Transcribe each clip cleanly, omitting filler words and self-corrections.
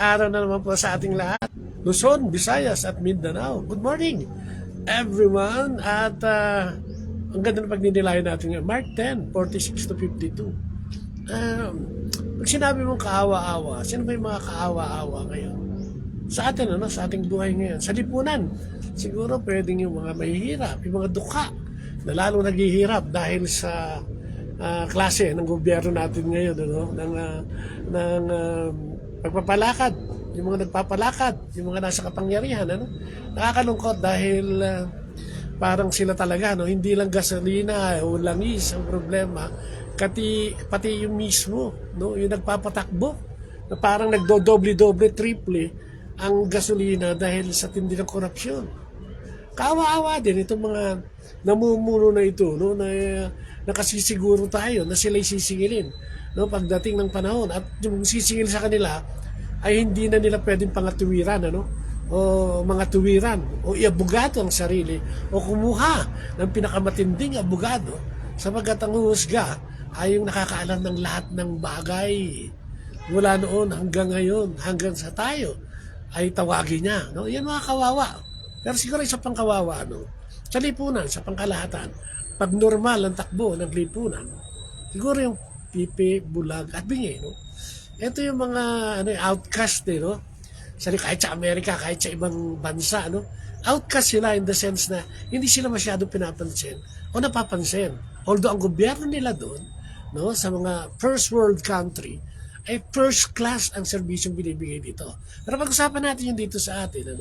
araw na naman po sa ating lahat. Luzon, Visayas at Mindanao. Good morning, everyone. At ang ganda ng pagdinilayan natin ngayon. Mark 10, 46 to 52. Pag sinabi mong kaawa-awa, sino ba yung mga kaawa-awa ngayon? Sa atin, sa ating buhay ngayon. Sa lipunan, siguro pwedeng yung mga mahihirap, yung mga dukha na lalong naghihirap dahil sa klase ng gobyerno natin ngayon, ng pagpapalakad, yung mga nagpapalakad, yung mga nasa kapangyarihan, nakakalungkot dahil parang sila talaga, hindi lang gasolina o langis ang problema, pati yung mismo, yung nagpapatakbo, na parang nagdodoble-doble, triple ang gasolina dahil sa tindi ng korupsyon. Kaawa-awa din itong mga namumuno na ito, na nakasisiguro tayo na sila'y sisingilin pagdating ng panahon, at yung sisingil sa kanila ay hindi na nila pwedeng pangatuwiran, o mga tuwiran, o iabogado ang sarili, o kumuha ng pinakamatinding abogado, sapagat ang huhusga ay yung nakakaalam ng lahat ng bagay mula noon hanggang ngayon, hanggang sa tayo ay tawagin niya. Yan mga kawawa. Pero siguro isa pang kawawa, sa lipunan, sa pangkalahatan, pag normal ang takbo ng lipunan, siguro yung pipi, bulag, at bingi. Ito yung mga outcast, kahit sa Amerika, kahit sa ibang bansa, outcast sila in the sense na hindi sila masyadong pinapansin o napapansin. Although ang gobyerno nila doon, sa mga first world country, ay first class ang serbisyong binibigay dito. Pero pag-usapan natin yung dito sa atin,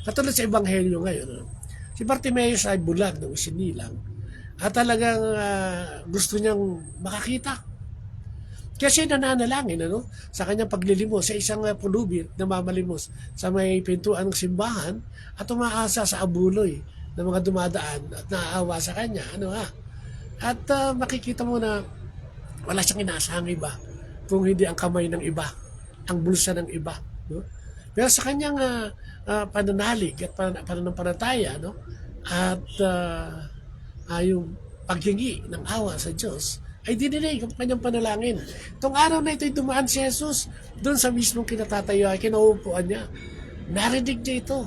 katulad sa Ebanghelyo ngayon, si Bartimeus ay bulag ng isinilang at talagang gusto niyang makakita. Kaya siya nananalangin sa kanyang paglilimos sa isang pulubi na mamalimos sa may pintuan ng simbahan at umaasa sa abuloy ng mga dumadaan at naaawa sa kanya. At makikita mo na wala siyang inaasahang iba kung hindi ang kamay ng iba, ang bulsa ng iba. Pero sa kanyang pananalig at pananampalataya, at yung paghingi ng awa sa Diyos, ay dininig ang kanyang panalangin. Itong araw na ito ay dumaan si Jesus doon sa mismong kinatatayo ay kinaupuan niya. Narinig niya ito.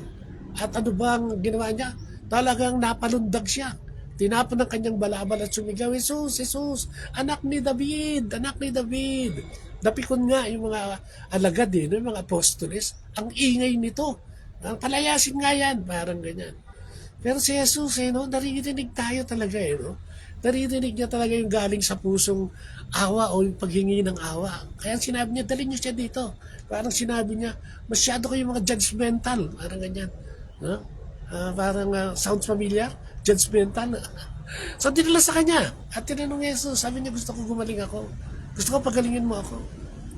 At ano bang ginawa niya? Talagang napalundag siya. Tinapon ng kanyang balabal at sumigaw, Jesus, Jesus, anak ni David, anak ni David. Napikon nga yung mga alagad yung mga apostoles. Ang ingay nito. Ang palayasin nga yan, parang ganyan. Pero si Jesus, naririnig tayo talaga, naririnig niya talaga yung galing sa pusong awa o yung paghingi ng awa. Kaya sinabi niya, dalhin niyo siya dito. Parang sinabi niya, masyado kayong mga judgmental. Parang ganyan. Sounds familiar? Judgmental. So dinala sa kanya. At tinanong Jesus, sabi niya, gusto ko gumaling ako. Gusto ko pagalingin mo ako.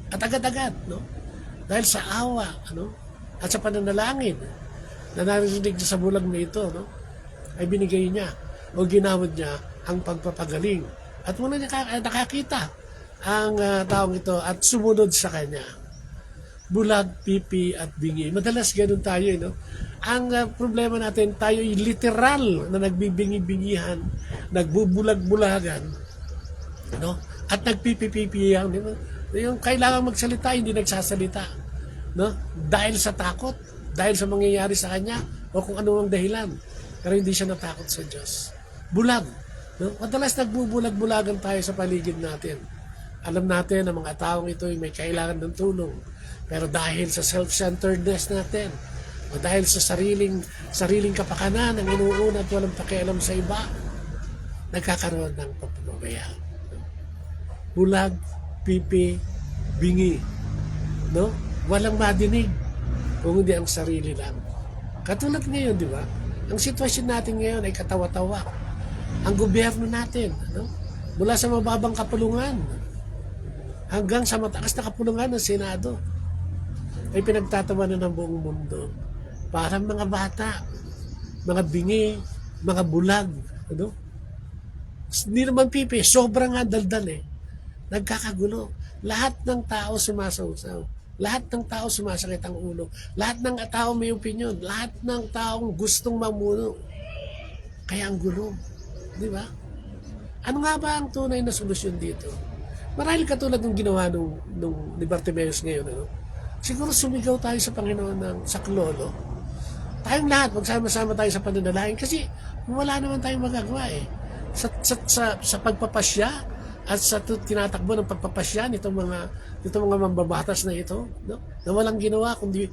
At agad-agad, dahil sa awa, at sa pananalangin, na narinig niya sa bulag na ito, ay binigay niya o ginawad niya ang pagpapagaling. At muna niya nakakita ang taong ito at sumunod sa kanya. Bulag, pipi, at bingi. Madalas ganun tayo, Ang problema natin, tayo ay literal na nagbibingi-bingihan, nagbubulag-bulagan, at nagpipipipihan. Yung kailangan magsalita, hindi nagsasalita. Dahil sa takot, dahil sa mangyayari sa kanya, o kung ano ang dahilan. Pero hindi siya natakot sa Diyos. Bulag. Madalas nagbubulag-bulagan tayo sa paligid natin. Alam natin na mga taong ito ay may kailangan ng tulong. Pero dahil sa self-centeredness natin, o dahil sa sariling kapakanan ang inuuna at walang pakialam sa iba, nagkakaroon ng pagpapabaya. Bulag, pipi, bingi. Walang madinig kung hindi ang sarili lang. Katulad ngayon, di ba? Ang sitwasyon natin ngayon ay katawa-tawa. Ang gobyerno natin, mula sa mababang kapulungan hanggang sa mataas na kapulungan ng Senado, ay pinagtatawanan ng buong mundo. Parang mga bata, mga bingi, mga bulag. Hindi naman pipi, sobrang nga daldal Nagkakagulo. Lahat ng tao sumasawsaw. Lahat ng tao sumasakit ang ulo. Lahat ng tao may opinion. Lahat ng taong gustong mamuno. Kaya ang gulo. Di ba? Ano nga ba ang tunay na solusyon dito? Marahil katulad ng ginawa nung ni Bartimeus ngayon, siguro sumigaw tayo sa Panginoon ng saklolo. Tayong lahat, magsama-sama tayo sa pananalangin kasi wala naman tayong magagawa eh. Sa pagpapasya at sa tinatakbo ng pagpapasya nitong mga mambabatas na ito, no? Na walang ginawa kundi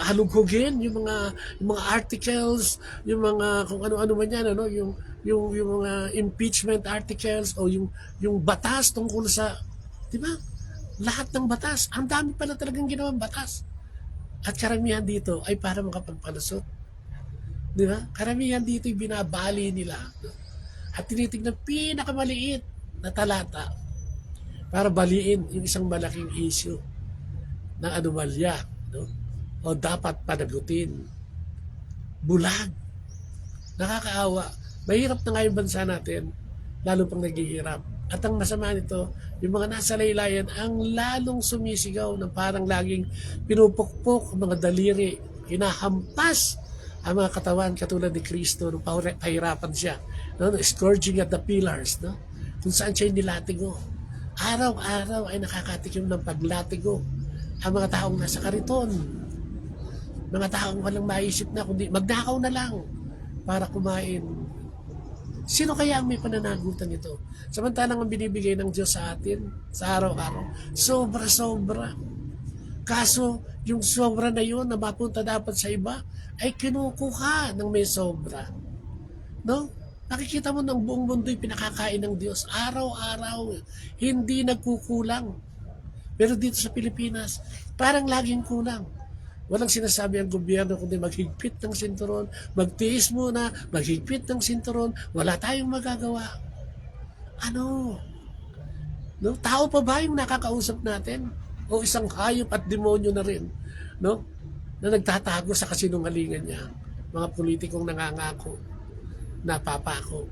halughugin yung mga articles, yung mga kung ano-ano man yan, ano, yung mga impeachment articles o yung batas tungkol sa, di ba? Lahat ng batas, ang dami pala talagang ginawang batas. At karamihan dito ay para makapagpalusot. Di ba? Karamihan dito ay binabali nila. No? At tinitignan pinakamaliit na talata para baliin yung isang malaking issue ng anomalya. No? O dapat panagutin. Bulag. Nakakaawa. Mahirap na nga yung bansa natin, lalo pang naghihirap. At ang masama nito, yung mga nasa laylayan ang lalong sumisigaw ng parang laging pinupukpok ang mga daliri, hinahampas ang mga katawan katulad ni Kristo nung pahirapan siya, no? Scourging at the pillars, no? Kung saan siya nilatigo. Araw-araw ay nakakatikim ng paglatigo ang mga taong nasa kariton, mga taong walang maisip na kundi magnakaw na lang para kumain. Sino kaya ang may pananagutan ito? Samantalang ang binibigay ng Diyos sa atin sa araw-araw, sobra-sobra. Kaso, yung sobra na yun na mapunta dapat sa iba, ay kinukuha ng may sobra. No? Nakikita mo ng buong mundo'y pinakakain ng Diyos. Araw-araw, hindi nagkukulang. Pero dito sa Pilipinas, parang laging kulang. Walang sinasabi ang gobyerno kundi maghigpit ng sinturon, magtiis muna, maghigpit ng sinturon, wala tayong magagawa. Ano? No? Tao pa ba yung nakakausap natin? O isang hayop at demonyo na rin? No? Na nagtatago sa kasinungalingan niya. Mga politikong nangangako, napapako.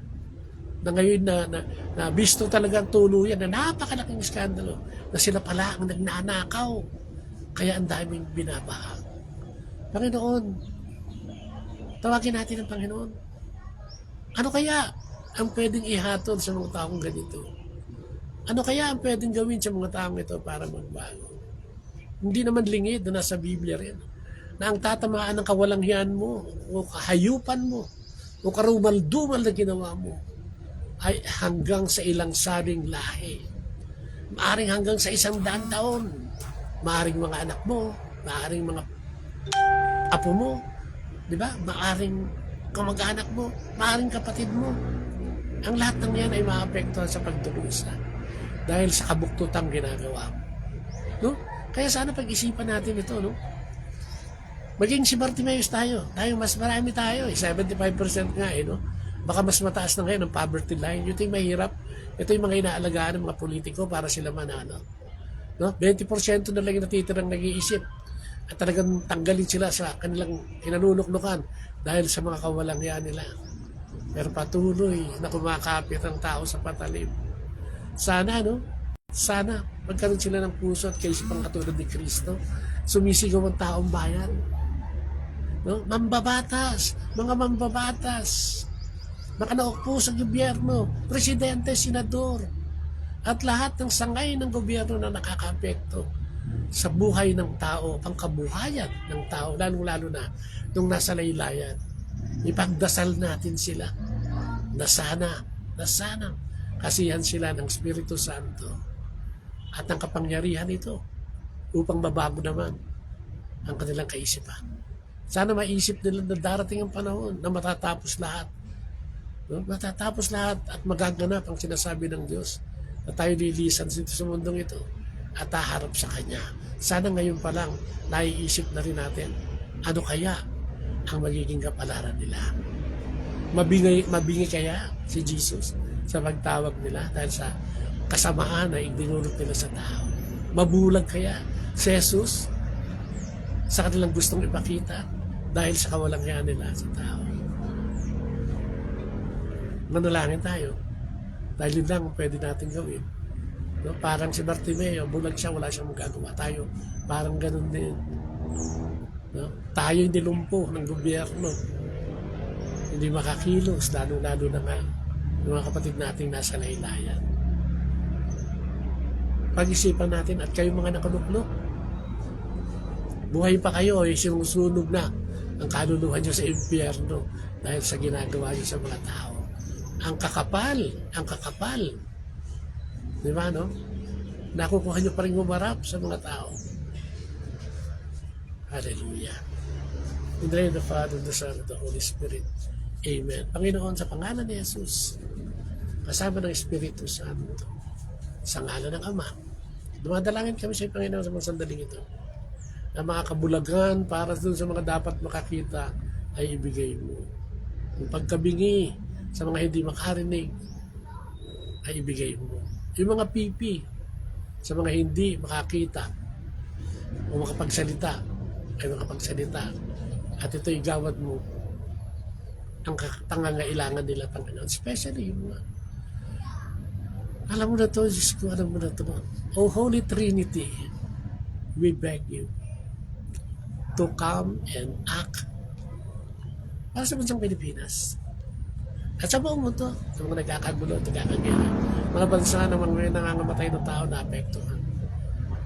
Na ngayon na bisto talagang tuluyan na napakalaking skandalo na sila pala ang nagnanakaw. Kaya ang daming binabaha. Panginoon, tawagin natin ang Panginoon. Ano kaya ang pwedeng ihatol sa mga taong ganito? Ano kaya ang pwedeng gawin sa mga taong ito para magbago? Hindi naman lingid na nasa Biblia rin. Na ang tatamaan ng kawalanghyan mo, o kahayupan mo, o karumal-dumal na ginawa mo, ay hanggang sa ilang saring lahi. Maaring hanggang sa 100 taon. Maaring mga anak mo, maaring mga apo mo, di ba? Maaring kamag-anak mo, maaring kapatid mo. Ang lahat ng yan ay maapektuhan sa pagdurusa dahil sa kabuktutang ginagawa mo. No? Kaya sana pag-isipan natin ito, no? Maging si Bartimeus tayo. Mas marami tayo. 75% nga no? Baka mas mataas na ngayon ang poverty line. Ito yung mahirap. Ito yung mga inaalagaan ng mga politiko para sila manalo. No? 20% na lang yung natitirang nag-iisip. At talagang tanggalin sila sa kanilang inanunuknukan dahil sa mga kawalanghyan nila. Pero patuloy na kumakapit ang tao sa patalim. Sana, no? Sana magkaroon sila ng puso at kaisipang katulad ni Kristo. Sumisigaw ang taong bayan. No? Mambabatas, mga mambabatas. Nakanaukpo sa gobyerno, presidente, senador, at lahat ng sangay ng gobyerno na nakakapekto sa buhay ng tao, pangkabuhayan ng tao, lalong-lalo na nung nasa laylayan. Ipagdasal natin sila na sana kasihan sila ng Espiritu Santo at ng kapangyarihan ito upang mabago naman ang kanilang kaisipan. Sana maisip nila na darating ang panahon na matatapos lahat. No? Matatapos lahat at magaganap ang sinasabi ng Diyos na tayo lilisan dito sa mundong ito at haharap sa Kanya. Sana ngayon pa lang naiisip na rin natin ano kaya ang magiging kapalaran nila. Mabingi kaya si Jesus sa pagtawag nila dahil sa kasamaan na idinulot nila sa tao. Mabulag kaya si Jesus sa kanilang gustong ipakita dahil sa kawalanghyan nila sa tao. Manalangin tayo dahil yun lang pwede natin gawin. No? Parang si Bartimeo, bulag siya, wala siyang magagawa. Tayo, parang ganun din. No? Tayo hindi lumpo ng gobyerno. Hindi makakilos, lalo-lalo na nga yung mga kapatid nating nasa laylayan. Pag-isipan natin at kayo mga nakaluklok, buhay pa kayo, sinusunog na ang kaluluwa nyo sa impyerno dahil sa ginagawa nyo sa mga tao. Ang kakapal. Di ba, no? Nakukuha nyo pa rin umarap sa mga tao. Hallelujah. In the name of the Father, the Son, and the Holy Spirit. Amen. Panginoon, sa pangalan ni Jesus, kasama ng Espiritu Santo, sa ngalan ng Ama, dumadalangin kami sa Panginoon sa mga sandaling ito, na mga kabulagan para dun sa mga dapat makakita ay ibigay mo. Yung pagkabingi sa mga hindi makarinig ay ibigay mo. Yung mga pipi sa mga hindi makakita o makapagsalita ay makapagsalita. At ito'y gawad mo ang pangangailangan nila, Panginoon. Especially yung mga, alam mo na to, Diyos ko, alam mo na to. O Holy Trinity, we beg you to come and act para sa bansang Pilipinas. At sa buong mundo, sa mga nagkakagulo, nagkakagera, mga bansa na mga nangangamatay ng tao na apektuhan.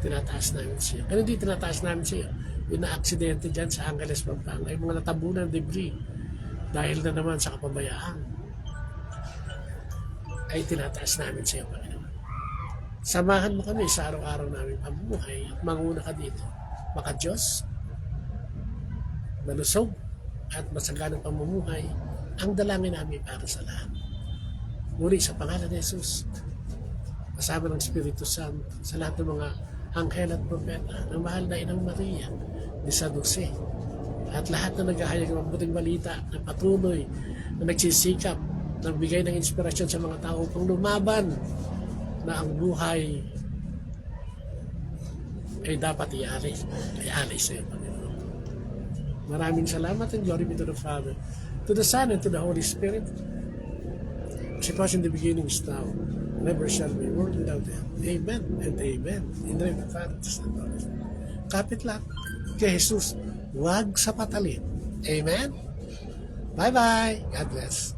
Tinataas namin siya. Pero hindi tinataas namin siya. Yung na-aksidente dyan sa Angeles, Pampanga, yung mga natabunan debris dahil na naman sa kapabayaan, ay tinataas namin siya, Panginoon. Samahan mo kami sa araw-araw namin pamumuhay at manguna ka dito. Maka-Diyos, malusog at masaganang pamumuhay ang dalangin namin para sa lahat. Muli sa pangalan ni Jesus, kasama ng Espiritu Santo, sa lahat ng mga anghel at propeta, ng mahal na Inang Maria, ni San Jose, at lahat na naghahayag ng mabuting balita, na patuloy, na nagsisikap, nagbigay ng inspirasyon sa mga tao upang lumaban na ang buhay ay dapat ialis sa iyo, Panginoon. Maraming salamat and glory be to the Father, to the Son, and to the Holy Spirit, as it was in the beginning, is now, never shall be, world without end. Amen and amen. In the name of the Father, the Son, and the Holy Spirit. Kapit lang kay Jesus, huwag sa patalim. Amen? Bye-bye. God bless.